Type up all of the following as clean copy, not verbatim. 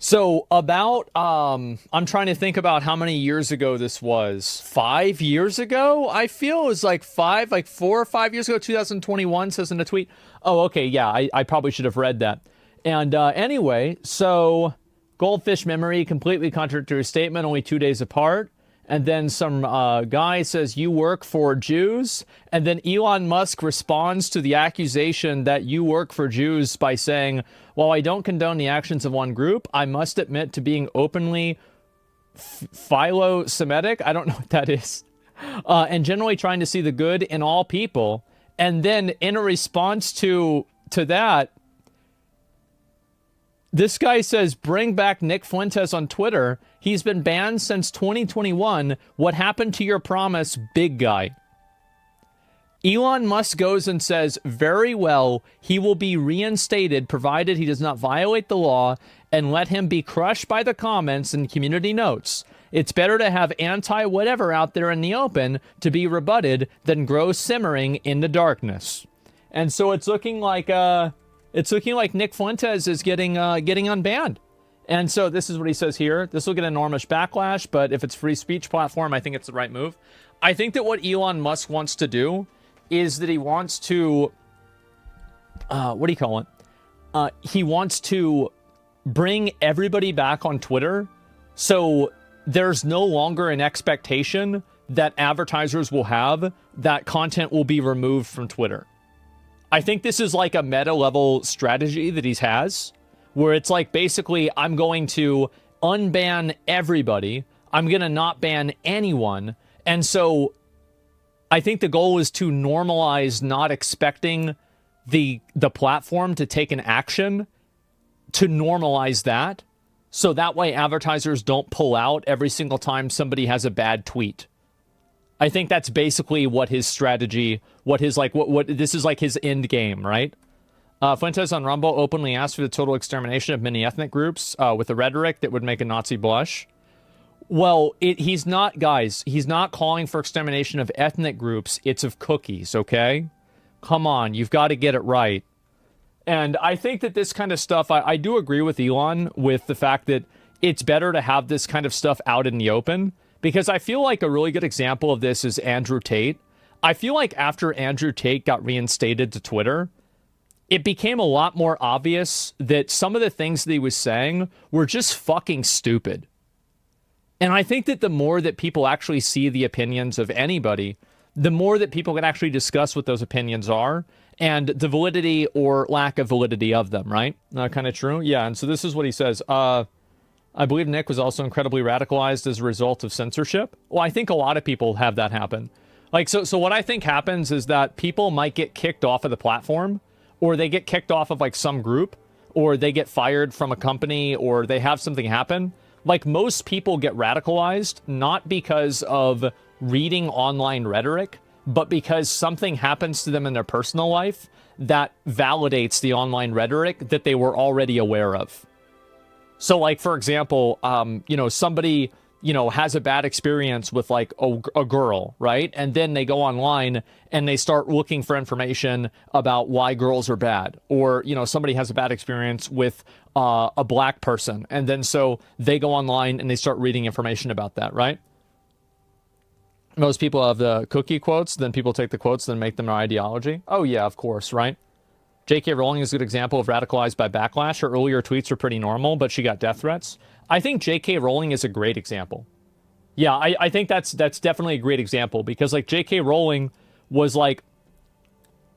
So about I'm trying to think about how many years ago this was. 5 years ago? I feel it was like 4 or 5 years ago. 2021 says in a tweet. Oh, okay, yeah, I probably should have read that. And anyway, so Goldfish Memory completely contradictory statement, only 2 days apart. And then some guy says, you work for Jews. And then Elon Musk responds to the accusation that you work for Jews by saying, while I don't condone the actions of one group, I must admit to being openly philo-Semitic. I don't know what that is. And generally trying to see the good in all people. And then in a response to that, this guy says, bring back Nick Fuentes on Twitter. He's been banned since 2021. What happened to your promise, big guy? Elon Musk goes and says, very well, he will be reinstated provided he does not violate the law, and let him be crushed by the comments and community notes. It's better to have anti-whatever out there in the open to be rebutted than grow simmering in the darkness. And so it's looking like Nick Fuentes is getting unbanned. And so this is what he says here. This will get enormous backlash, but if it's free speech platform, I think it's the right move. I think that what Elon Musk wants to do is that he wants to, what do you call it? He wants to bring everybody back on Twitter. So there's no longer an expectation that advertisers will have that content will be removed from Twitter. I think this is like a meta level strategy that he has, where it's like, basically, I'm going to unban everybody. I'm going to not ban anyone. And so I think the goal is to normalize not expecting the platform to take an action, to normalize that. So that way advertisers don't pull out every single time somebody has a bad tweet. I think that's basically what his strategy, what this is like his end game, right? Fuentes on Rumble openly asked for the total extermination of many ethnic groups with a rhetoric that would make a Nazi blush. Well, he's not, guys, he's not calling for extermination of ethnic groups. It's of cookies, okay? Come on, you've got to get it right. And I think that this kind of stuff, I do agree with Elon with the fact that it's better to have this kind of stuff out in the open, because I feel like a really good example of this is Andrew Tate. I feel like after Andrew Tate got reinstated to Twitter, it became a lot more obvious that some of the things that he was saying were just fucking stupid. And I think that the more that people actually see the opinions of anybody, the more that people can actually discuss what those opinions are and the validity or lack of validity of them, right? Kind of true? Yeah, and so this is what he says. I believe Nick was also incredibly radicalized as a result of censorship. Well, I think a lot of people have that happen. Like, so what I think happens is that people might get kicked off of the platform, or they get kicked off of like some group, or they get fired from a company, or they have something happen. Like, most people get radicalized, not because of reading online rhetoric, but because something happens to them in their personal life that validates the online rhetoric that they were already aware of. So, like, for example, somebody, has a bad experience with, like, a girl, right? And then they go online and they start looking for information about why girls are bad. Or, somebody has a bad experience with a black person. And then so they go online and they start reading information about that, right? Most people have the cookie quotes, then people take the quotes, then make them their ideology. Oh, yeah, of course, right? J.K. Rowling is a good example of radicalized by backlash. Her earlier tweets were pretty normal, but she got death threats. I think J.K. Rowling is a great example. Yeah, I think that's definitely a great example, because, like, J.K. Rowling was like,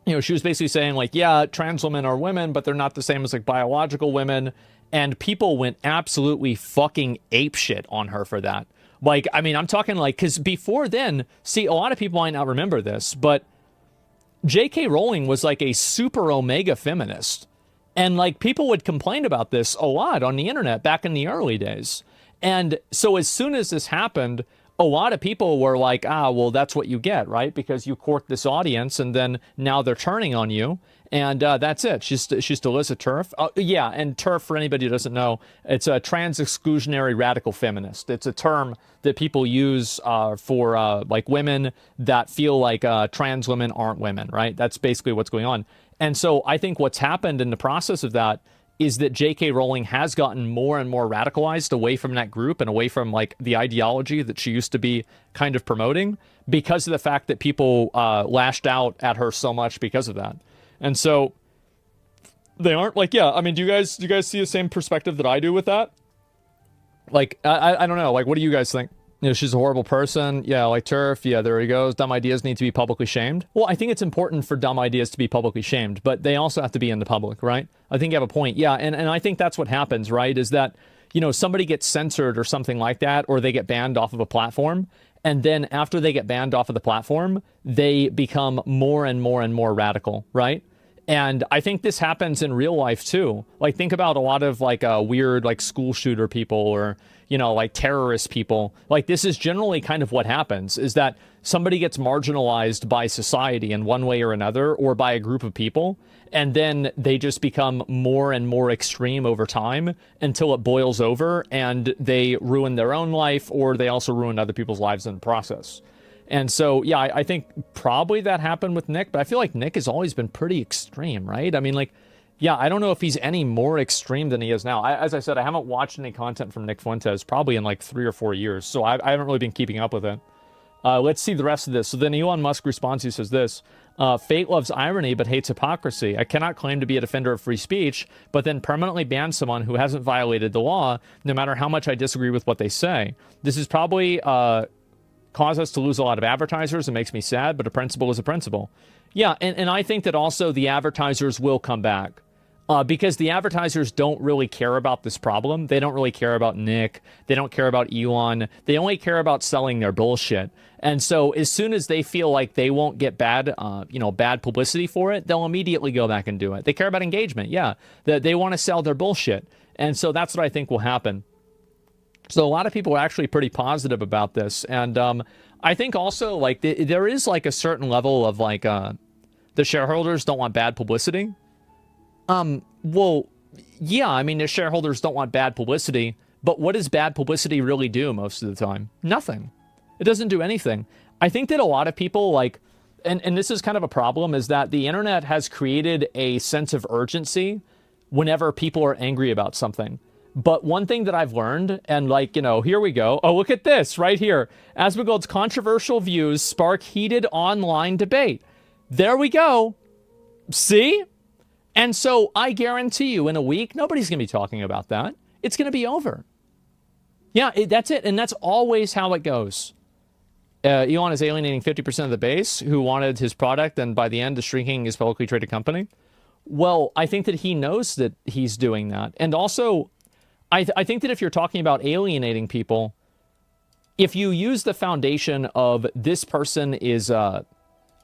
she was basically saying, like, yeah, trans women are women, but they're not the same as, like, biological women. And people went absolutely fucking apeshit on her for that. Like, I mean, I'm talking like, because before then, see, a lot of people might not remember this, but J.K. Rowling was like a super omega feminist. And like, people would complain about this a lot on the internet back in the early days. And so as soon as this happened, a lot of people were like, well, that's what you get, right? Because you court this audience and then now they're turning on you. And that's it. She's still is a TERF. Yeah, and TERF, for anybody who doesn't know, it's a trans exclusionary radical feminist. It's a term that people use for like women that feel like trans women aren't women, right? That's basically what's going on. And so I think what's happened in the process of that is that J.K. Rowling has gotten more and more radicalized away from that group and away from like the ideology that she used to be kind of promoting because of the fact that people lashed out at her so much because of that. And so they aren't like, yeah, I mean, do you guys see the same perspective that I do with that? Like, I don't know. Like, what do you guys think? You know, she's a horrible person. Yeah, like TERF. Yeah, there he goes. Dumb ideas need to be publicly shamed. Well, I think it's important for dumb ideas to be publicly shamed, but they also have to be in the public, right? I think you have a point. Yeah, and I think that's what happens, right? Is that, you know, somebody gets censored or something like that, or they get banned off of a platform, and then after they get banned off of the platform, they become more and more and more radical, right? And I think this happens in real life too. Like, think about a lot of like weird like school shooter people or, you know, like terrorist people. Like, this is generally kind of what happens, is that somebody gets marginalized by society in one way or another, or by a group of people, and then they just become more and more extreme over time until it boils over and they ruin their own life, or they also ruin other people's lives in the process. And so, yeah, I think probably that happened with Nick, but I feel like Nick has always been pretty extreme, right? I mean, like, yeah, I don't know if he's any more extreme than he is now. As I said, I haven't watched any content from Nick Fuentes probably in like 3 or 4 years, so I haven't really been keeping up with it. Let's see the rest of this. So then Elon Musk responds, he says this, fate loves irony but hates hypocrisy. I cannot claim to be a defender of free speech, but then permanently ban someone who hasn't violated the law, no matter how much I disagree with what they say. This is probably cause us to lose a lot of advertisers. It makes me sad, but a principle is a principle. Yeah, and I think that also the advertisers will come back. Because the advertisers don't really care about this problem. They don't really care about Nick. They don't care about Elon. They only care about selling their bullshit. And so as soon as they feel like they won't get bad publicity for it, they'll immediately go back and do it. They care about engagement. Yeah, they want to sell their bullshit. And so that's what I think will happen. So a lot of people are actually pretty positive about this. And I think also like there is like a certain level of like the shareholders don't want bad publicity. Well, yeah, I mean, the shareholders don't want bad publicity, but what does bad publicity really do most of the time? Nothing. It doesn't do anything. I think that a lot of people like, and this is kind of a problem, is that the internet has created a sense of urgency whenever people are angry about something. But one thing that I've learned, and like, you know, here we go. Oh, look at this right here. Asmongold's controversial views spark heated online debate. There we go. See? And so I guarantee you in a week, nobody's going to be talking about that. It's going to be over. Yeah, that's it. And that's always how it goes. Elon is alienating 50% of the base who wanted his product, and by the end is shrinking his publicly traded company. Well, I think that he knows that he's doing that. And also, I think that if you're talking about alienating people, if you use the foundation of this person is,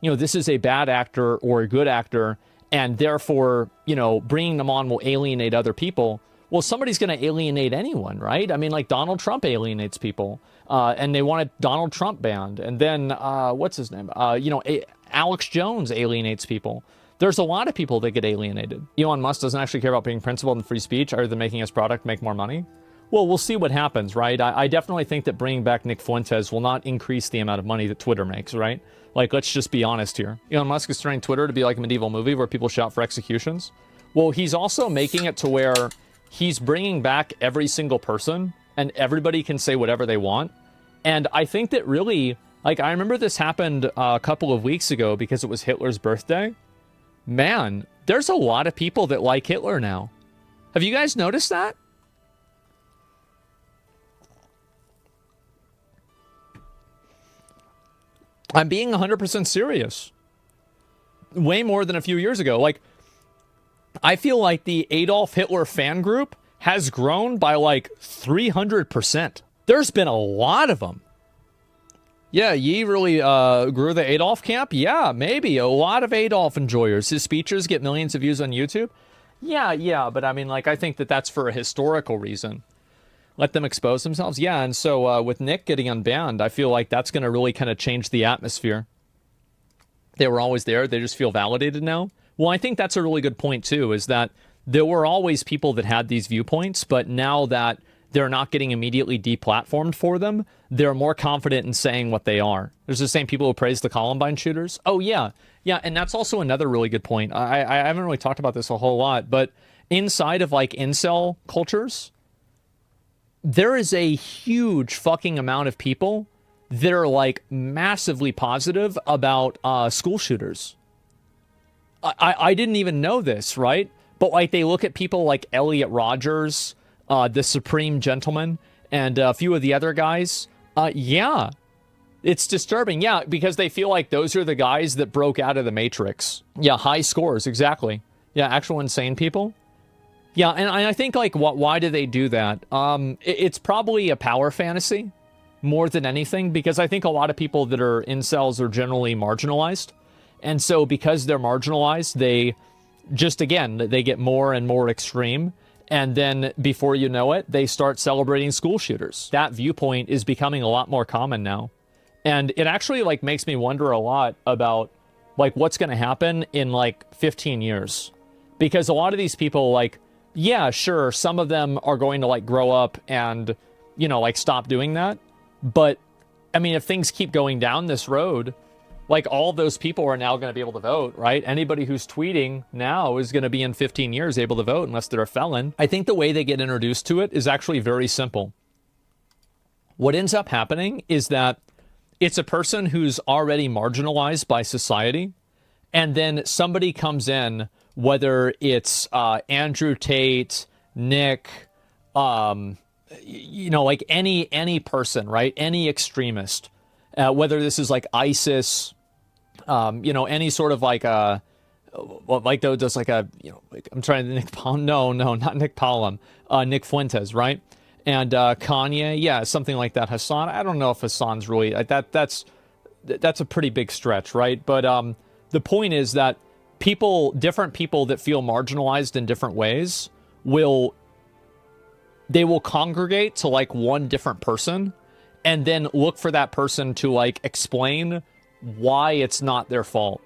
this is a bad actor or a good actor, and therefore, bringing them on will alienate other people. Well, somebody's going to alienate anyone, right? I mean, like Donald Trump alienates people, and they wanted Donald Trump banned. And then, what's his name? Alex Jones alienates people. There's a lot of people that get alienated. Elon Musk doesn't actually care about being principled in free speech other than making his product make more money. Well, we'll see what happens, right? I definitely think that bringing back Nick Fuentes will not increase the amount of money that Twitter makes, right? Like, let's just be honest here. Elon Musk is turning Twitter to be like a medieval movie where people shout for executions. Well, he's also making it to where he's bringing back every single person and everybody can say whatever they want. And I think that really, like, I remember this happened a couple of weeks ago because it was Hitler's birthday. Man, there's a lot of people that like Hitler now. Have you guys noticed that? I'm being 100% serious. Way more than a few years ago. Like, I feel like the Adolf Hitler fan group has grown by like 300%. There's been a lot of them. Yeah, Yi really grew the Adolf camp? Yeah, maybe. A lot of Adolf enjoyers. His speeches get millions of views on YouTube? Yeah, but I mean, like, I think that that's for a historical reason. Let them expose themselves? Yeah, and so with Nick getting unbanned, I feel like that's going to really kind of change the atmosphere. They were always there. They just feel validated now. Well, I think that's a really good point, too, is that there were always people that had these viewpoints, but now that they're not getting immediately deplatformed for them, they're more confident in saying what they are. There's the same people who praise the Columbine shooters. Oh, yeah, and that's also another really good point. I haven't really talked about this a whole lot, but inside of like incel cultures, there is a huge fucking amount of people that are like massively positive about school shooters. I didn't even know this, right? But like they look at people like Elliot Rodgers, the Supreme Gentleman, and a few of the other guys. Yeah, it's disturbing. Yeah, because they feel like those are the guys that broke out of the Matrix. Yeah, high scores, exactly. Yeah, actual insane people. Yeah, and I think like why do they do that? It's probably a power fantasy more than anything, because I think a lot of people that are incels are generally marginalized. And so because they're marginalized, they just, again, they get more and more extreme. And then before you know it, they start celebrating school shooters. That viewpoint is becoming a lot more common now. And it actually like makes me wonder a lot about like what's going to happen in like 15 years. Because a lot of these people, like, yeah, sure, some of them are going to like grow up and, you know, like stop doing that. But I mean, if things keep going down this road, like all of those people are now going to be able to vote, right? Anybody who's tweeting now is going to be in 15 years able to vote unless they're a felon. I think the way they get introduced to it is actually very simple. What ends up happening is that it's a person who's already marginalized by society, and then somebody comes in, whether it's Andrew Tate, Nick, you know, like any person, right? Any extremist, whether this is like ISIS, you know, any sort of like like those like a, you know, like I'm trying to Nick Palm. No, not Nick Palm. Nick Fuentes, right? And Kanye, yeah, something like that. Hassan, I don't know if Hassan's really that's a pretty big stretch, right? But the point is that different people that feel marginalized in different ways will congregate to like one different person and then look for that person to like explain why it's not their fault.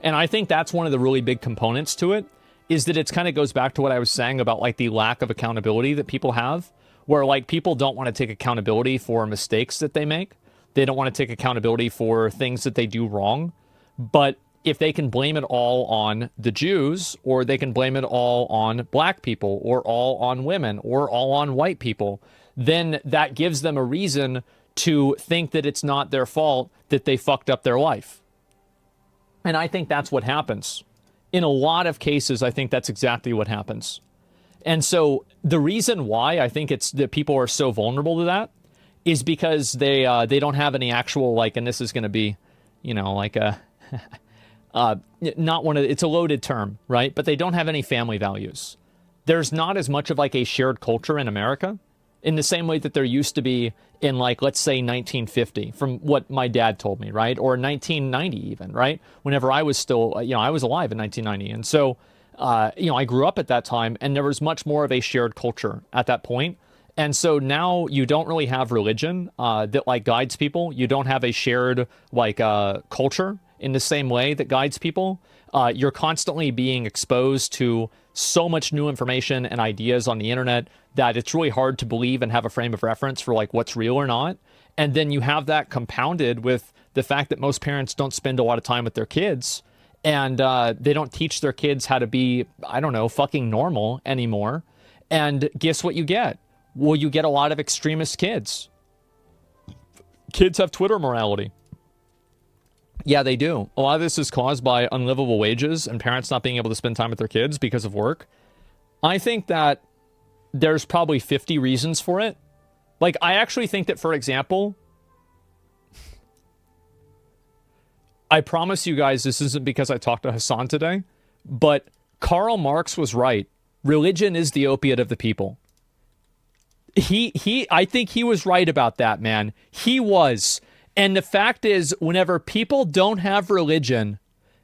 And I think that's one of the really big components to it, is that it's kind of goes back to what I was saying about like the lack of accountability that people have, where like people don't want to take accountability for mistakes that they make. They don't want to take accountability for things that they do wrong. But if they can blame it all on the Jews, or they can blame it all on black people, or all on women, or all on white people, then that gives them a reason to think that it's not their fault that they fucked up their life. And I think that's what happens. In a lot of cases, I think that's exactly what happens. And so the reason why I think it's that people are so vulnerable to that is because they don't have any actual, like, and this is going to be, you know, like a not one of, it's a loaded term, right? But they don't have any family values. There's not as much of like a shared culture in America in the same way that there used to be in, like, let's say 1950, from what my dad told me, right? Or 1990 even, right? Whenever I was still, you know, I was alive in 1990. And so, you know, I grew up at that time, and there was much more of a shared culture at that point. And so now you don't really have religion that like guides people. You don't have a shared like culture in the same way that guides people. You're constantly being exposed to so much new information and ideas on the internet that it's really hard to believe and have a frame of reference for like what's real or not. And then you have that compounded with the fact that most parents don't spend a lot of time with their kids, and they don't teach their kids how to be, I don't know, fucking normal anymore. And guess what you get? Well, you get a lot of extremist kids. Kids have Twitter morality. Yeah, they do. A lot of this is caused by unlivable wages and parents not being able to spend time with their kids because of work. I think that there's probably 50 reasons for it. Like, I actually think that, for example, I promise you guys this isn't because I talked to Hassan today, but Karl Marx was right. Religion is the opiate of the people. I think he was right about that, man. He was. And the fact is, whenever people don't have religion,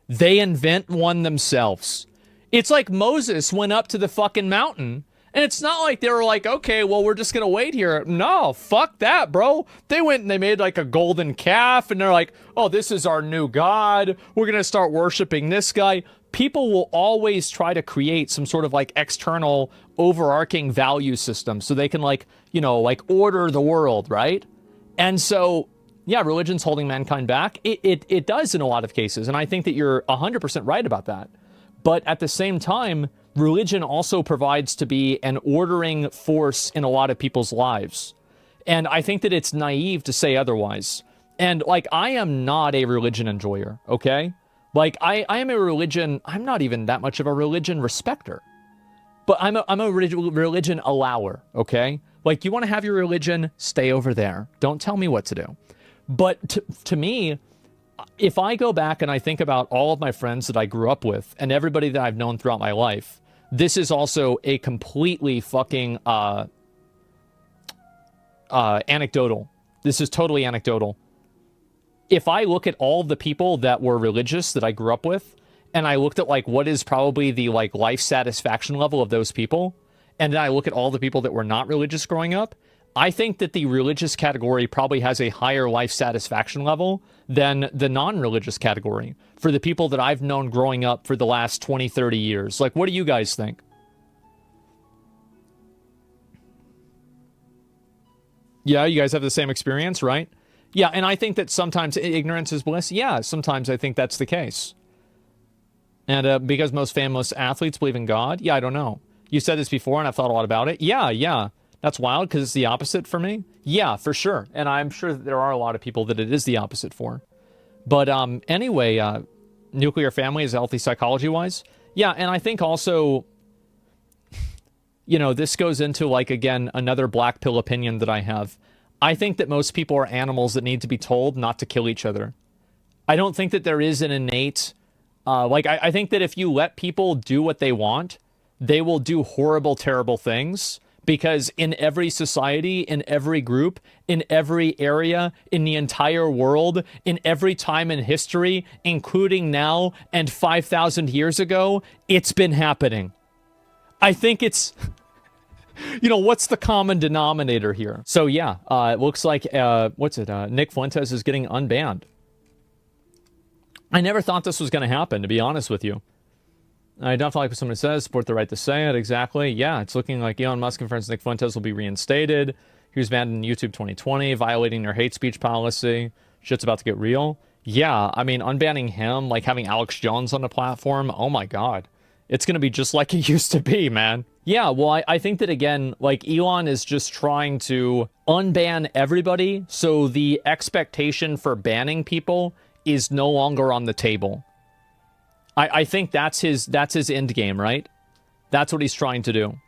they invent one themselves. It's like Moses went up to the fucking mountain, and it's not like they were like, okay, well, we're just going to wait here. No, fuck that, bro. They went and they made like a golden calf, and they're like, oh, this is our new god. We're going to start worshiping this guy. People will always try to create some sort of like external overarching value system so they can like, you know, like order the world, right? And so, yeah, religion's holding mankind back. It does in a lot of cases. And I think that you're 100% right about that. But at the same time, religion also provides to be an ordering force in a lot of people's lives. And I think that it's naive to say otherwise. And, like, I am not a religion enjoyer, okay? Like, I am a religion, I'm not even that much of a religion respecter. But I'm a religion allower, okay? Like, you want to have your religion, stay over there. Don't tell me what to do. But to me, if I go back and I think about all of my friends that I grew up with and everybody that I've known throughout my life, this is also a completely fucking anecdotal. This is totally anecdotal. If I look at all the people that were religious that I grew up with, and I looked at, like, what is probably the, like, life satisfaction level of those people, and then I look at all the people that were not religious growing up, I think that the religious category probably has a higher life satisfaction level than the non-religious category for the people that I've known growing up for the last 20, 30 years. Like, what do you guys think? Yeah, you guys have the same experience, right? Yeah, and I think that sometimes ignorance is bliss. Yeah, sometimes I think that's the case. And because most famous athletes believe in God? Yeah, I don't know. You said this before, and I've thought a lot about it. Yeah. That's wild, because it's the opposite for me. Yeah, for sure. And I'm sure that there are a lot of people that it is the opposite for. But anyway, nuclear family is healthy psychology-wise. Yeah, and I think also, you know, this goes into, like, again, another black pill opinion that I have. I think that most people are animals that need to be told not to kill each other. I don't think that there is an innate... I think that if you let people do what they want, they will do horrible, terrible things. Because in every society, in every group, in every area, in the entire world, in every time in history, including now and 5,000 years ago, it's been happening. I think it's... You know, what's the common denominator here? So yeah, it looks like, Nick Fuentes is getting unbanned. I never thought this was going to happen, to be honest with you. I definitely like what someone says, support the right to say it, exactly. Yeah, it's looking like Elon Musk confirms Nick Fuentes will be reinstated. He was banned in YouTube 2020, violating their hate speech policy. Shit's about to get real. Yeah, I mean, unbanning him, like having Alex Jones on the platform, oh my god. It's going to be just like it used to be, man. Yeah, well, I think that, again, like, Elon is just trying to unban everybody, so the expectation for banning people is no longer on the table. I think that's his end game, right? That's what he's trying to do.